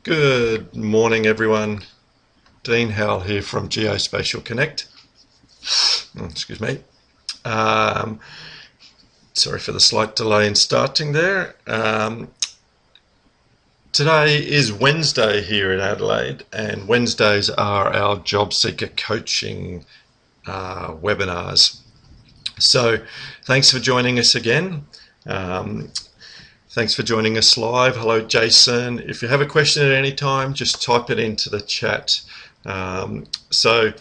Good morning, everyone. Dean Howell here from GeoSpatial Connect. Excuse me. Sorry for the slight delay in starting there. Today is Wednesday here in Adelaide, and Wednesdays are our job seeker coaching webinars. So thanks for joining us again. Thanks for joining us live. Hello, Jason. If you have a question at any time, just type it into the chat. So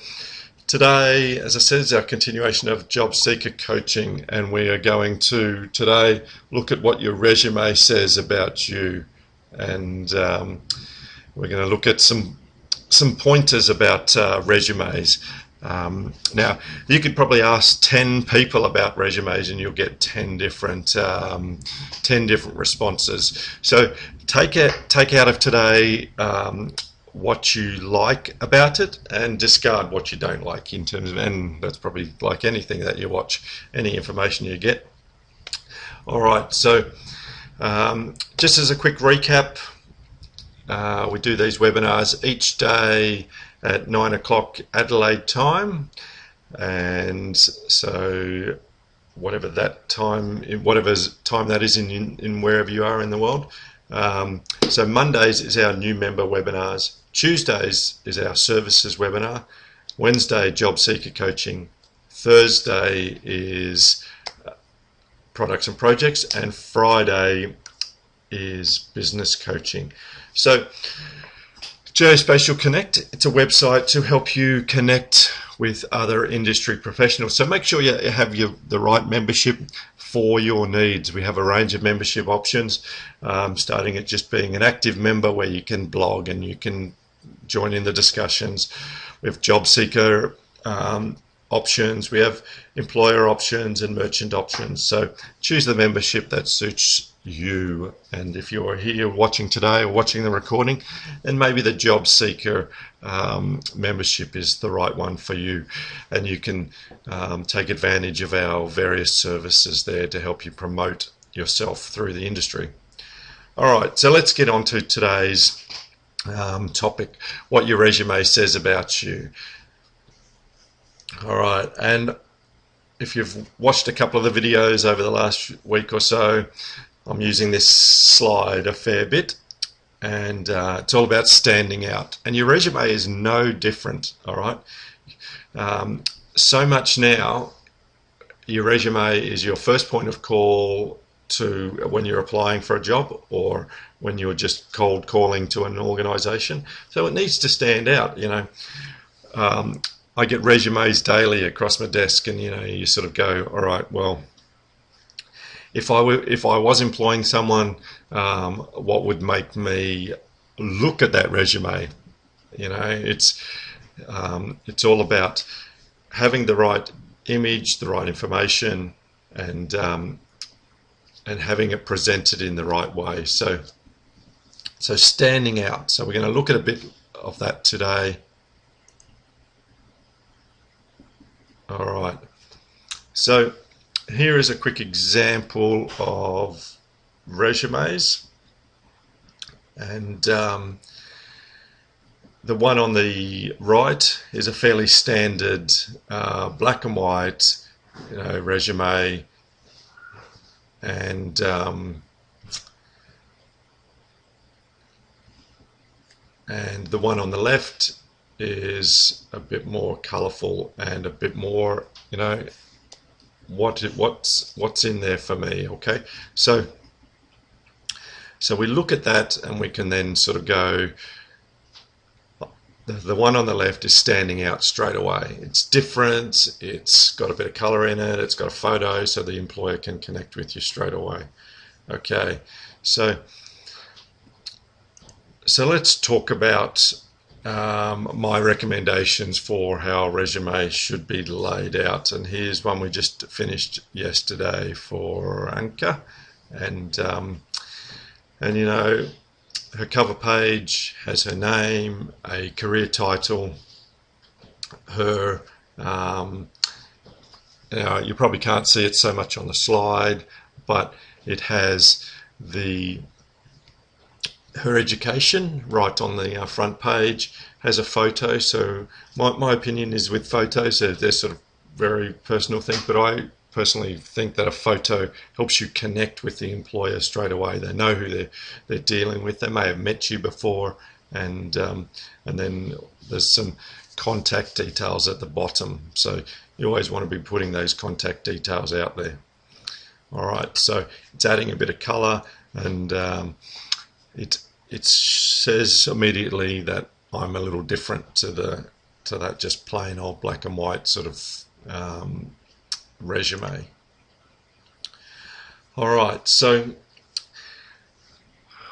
today, as I said, is our continuation of job seeker coaching, and we are going to today look at what your resume says about you, and we're going to look at some pointers about resumes. Now, you could probably ask 10 people about resumes and you'll get 10 different responses. So take out of today what you like about it and discard what you don't like in terms of, and that's probably like anything that you watch, any information you get. All right, so just as a quick recap, we do these webinars each day at 9 o'clock Adelaide time, and so whatever time that is in wherever you are in the world. So Mondays is our new member webinars, Tuesdays is our services webinar, Wednesday job seeker coaching, Thursday is products and projects, and Friday is business coaching. So GeoSpatial Connect, it's a website to help you connect with other industry professionals. So make sure you have the right membership for your needs. We have a range of membership options, starting at just being an active member where you can blog and you can join in the discussions. We have job seeker options, we have employer options and merchant options. So choose the membership that suits you, and if you're here watching today or watching the recording, then maybe the job seeker membership is the right one for you, and you can take advantage of our various services there to help you promote yourself through the industry. All right, so let's get on to today's topic, what your resume says about you. All right, and if you've watched a couple of the videos over the last week or so, I'm using this slide a fair bit, and it's all about standing out. And your resume is no different, all right? So much now, your resume is your first point of call to when you're applying for a job or when you're just cold calling to an organization. So it needs to stand out, you know. I get resumes daily across my desk, and you sort of go, all right, well, if I was employing someone, what would make me look at that resume? It's all about having the right image, the right information, and having it presented in the right way. So standing out. So we're going to look at a bit of that today. All right. So here is a quick example of resumes, and the one on the right is a fairly standard black and white resume, and the one on the left is a bit more colorful and a bit more, what's in there for me. Okay, so we look at that and we can then sort of go, the one on the left is standing out straight away. It's different, it's got a bit of color in it, it's got a photo, so the employer can connect with you straight away. Okay, so let's talk about my recommendations for how a resume should be laid out, and here's one we just finished yesterday for Anka, and her cover page has her name, a career title, her you probably can't see it so much on the slide, but it has her education right on the front page, has a photo. So my opinion is with photos, they're sort of very personal thing, but I personally think that a photo helps you connect with the employer straight away. They know who they're dealing with. They may have met you before, and then there's some contact details at the bottom. So you always want to be putting those contact details out there. All right, so it's adding a bit of color, and it says immediately that I'm a little different to that just plain old black and white sort of resume. All right, so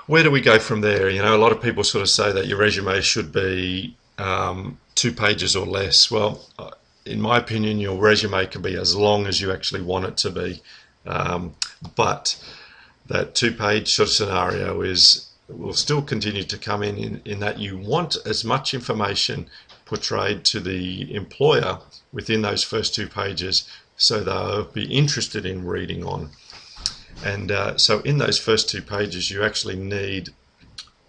where do we go from there? You know, a lot of people sort of say that your resume should be 2 pages or less. Well, in my opinion, your resume can be as long as you actually want it to be, but that 2-page sort of scenario will still continue to come in that you want as much information portrayed to the employer within those first 2 pages, so they'll be interested in reading on. And so in those first 2 pages, you actually need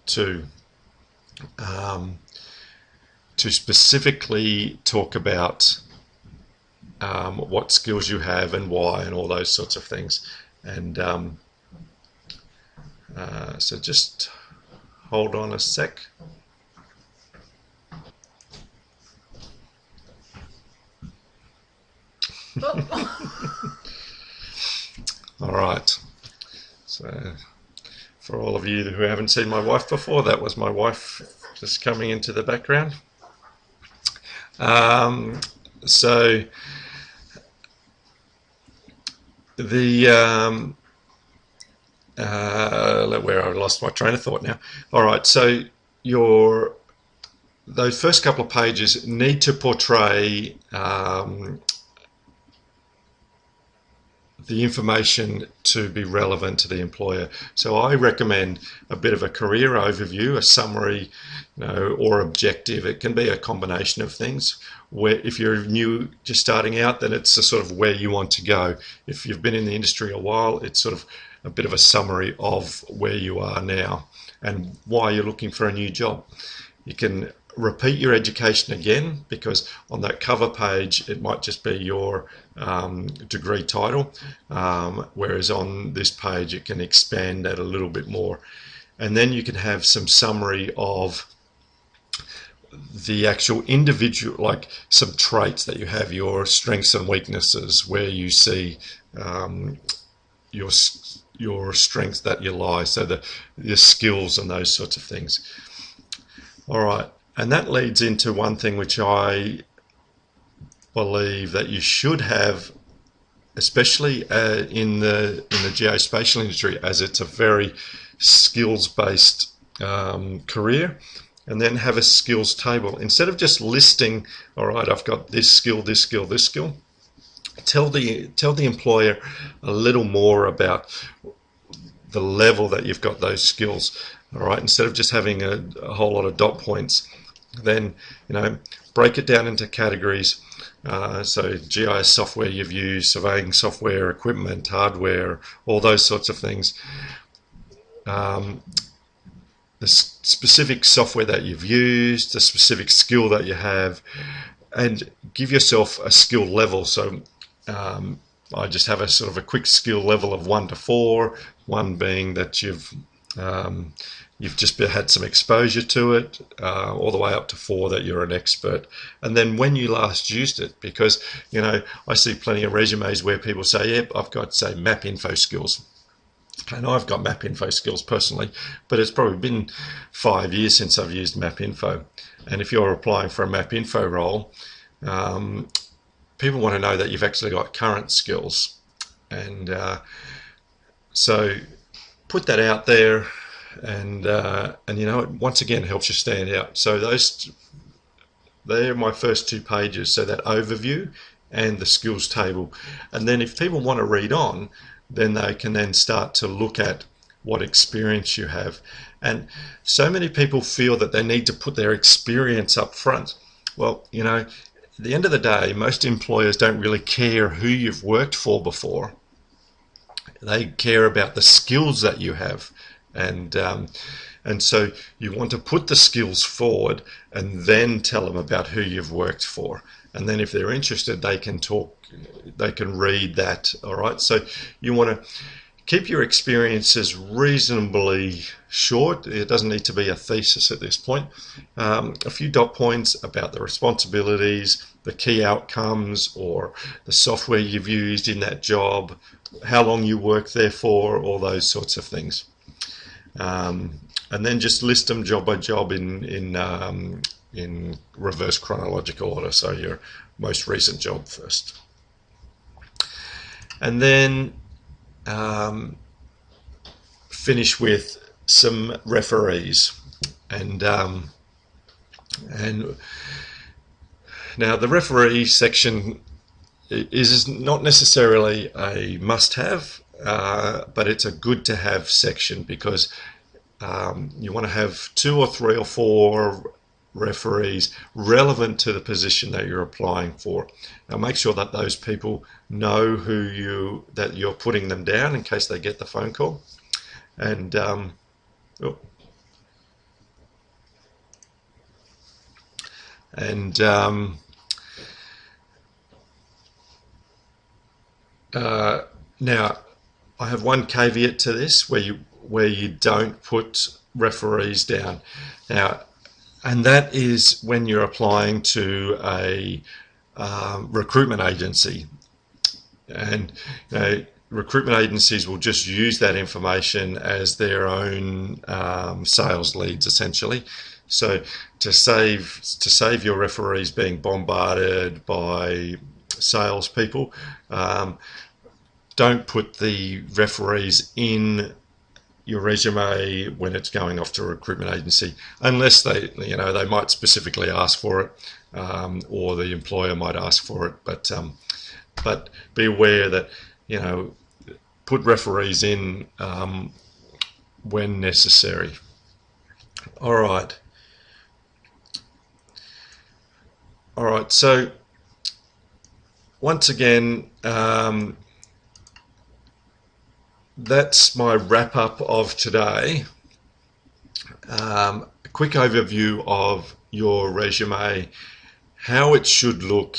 to specifically talk about what skills you have and why, and all those sorts of things. And so just hold on a sec. All right. So for all of you who haven't seen my wife before, that was my wife just coming into the background. So the where I lost my train of thought now. All right, so those first couple of pages need to portray the information to be relevant to the employer. So I recommend a bit of a career overview, a summary, or objective. It can be a combination of things. Where if you're new, just starting out, then it's a sort of where you want to go. If you've been in the industry a while, it's sort of a bit of a summary of where you are now and why you're looking for a new job. You can repeat your education again, because on that cover page it might just be your degree title, whereas on this page it can expand that a little bit more. And then you can have some summary of the actual individual, like some traits that you have, your strengths and weaknesses, where you see your strengths that you lie, so your skills and those sorts of things. All right. And that leads into one thing which I believe that you should have, especially in the geospatial industry, as it's a very skills-based career, and then have a skills table. Instead of just listing, all right, I've got this skill, this skill, this skill, tell the employer a little more about the level that you've got those skills. All right, instead of just having a whole lot of dot points, then break it down into categories. So GIS software you've used, surveying software, equipment, hardware, all those sorts of things. The specific software that you've used, the specific skill that you have, and give yourself a skill level. So I just have a sort of a quick skill level of 1 to 4, 1 being that you've just had some exposure to it, all the way up to 4 that you're an expert. And then when you last used it, because I see plenty of resumes where people say, yep, I've got, say, map info skills. And I've got map info skills personally, but it's probably been 5 years since I've used map info. And if you're applying for a map info role, people want to know that you've actually got current skills. And so put that out there, and it once again helps you stand out. So they're my first 2 pages, so that overview and the skills table. And then if people want to read on, then they can then start to look at what experience you have. And so many people feel that they need to put their experience up front. Well, at the end of the day, most employers don't really care who you've worked for before. They care about the skills that you have. and and so you want to put the skills forward and then tell them about who you've worked for. And then if they're interested, they can talk, they can read that. All right. So you want to keep your experiences reasonably short. It doesn't need to be a thesis at this point. A few dot points about the responsibilities, the key outcomes, or the software you've used in that job, how long you work there for, all those sorts of things. And then just list them job by job in reverse chronological order. So your most recent job first, and then finish with some referees. And now the referee section is not necessarily a must-have, but it's a good-to-have section, because you want to have 2 or 3 or 4 referees relevant to the position that you're applying for. Now make sure that those people know that you're putting them down in case they get the phone call. And now I have one caveat to this, where you don't put referees down. Now, and that is when you're applying to a recruitment agency. And recruitment agencies will just use that information as their own sales leads, essentially. So to save your referees being bombarded by salespeople, don't put the referees in your resume when it's going off to a recruitment agency, unless they might specifically ask for it, or the employer might ask for it. But be aware that put referees in when necessary. All right. So once again, that's my wrap up of today. A quick overview of your resume, how it should look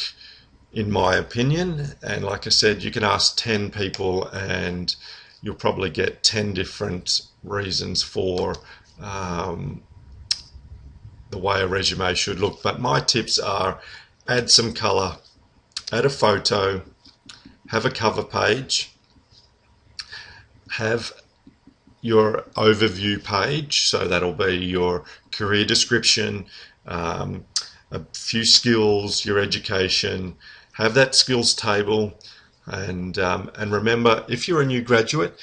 in my opinion. And like I said, you can ask 10 people and you'll probably get 10 different reasons for the way a resume should look. But my tips are: add some color, add a photo, have a cover page, have your overview page, so that'll be your career description, a few skills, your education, have that skills table, and remember, if you're a new graduate,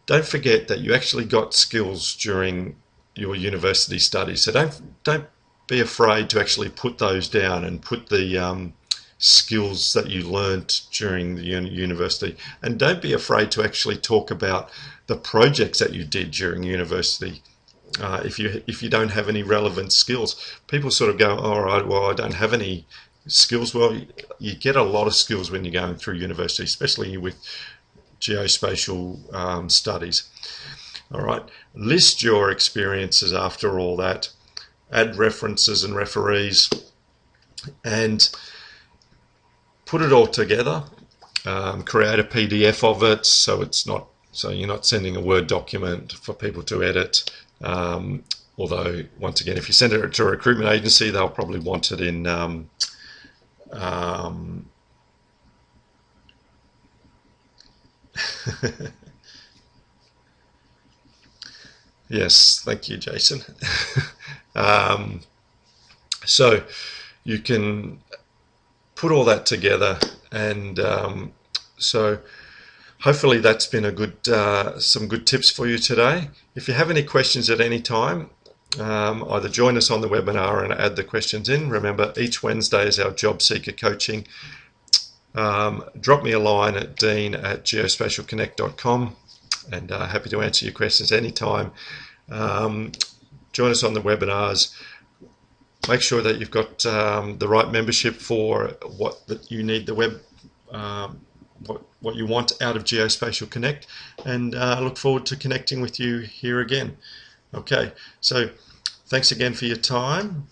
don't forget that you actually got skills during your university studies. So don't be afraid to actually put those down and put the skills that you learnt during the university, and don't be afraid to actually talk about the projects that you did during university. If you don't have any relevant skills, people sort of go, all right, well, I don't have any skills. Well, you get a lot of skills when you're going through university, especially with geospatial studies. All right, list your experiences after all that, add references and referees, and put it all together. Create a PDF of it, so you're not sending a Word document for people to edit. Although, once again, if you send it to a recruitment agency, they'll probably want it in yes, thank you, Jason. So you can put all that together, and so hopefully that's been some good tips for you today. If you have any questions at any time, either join us on the webinar and add the questions in. Remember, each Wednesday is our job seeker coaching. Drop me a line at dean@geospatialconnect.com, and happy to answer your questions anytime. Join us on the webinars. Make sure that you've got the right membership for what that you need the what you want out of Geospatial Connect, and I look forward to connecting with you here again. Okay, so thanks again for your time.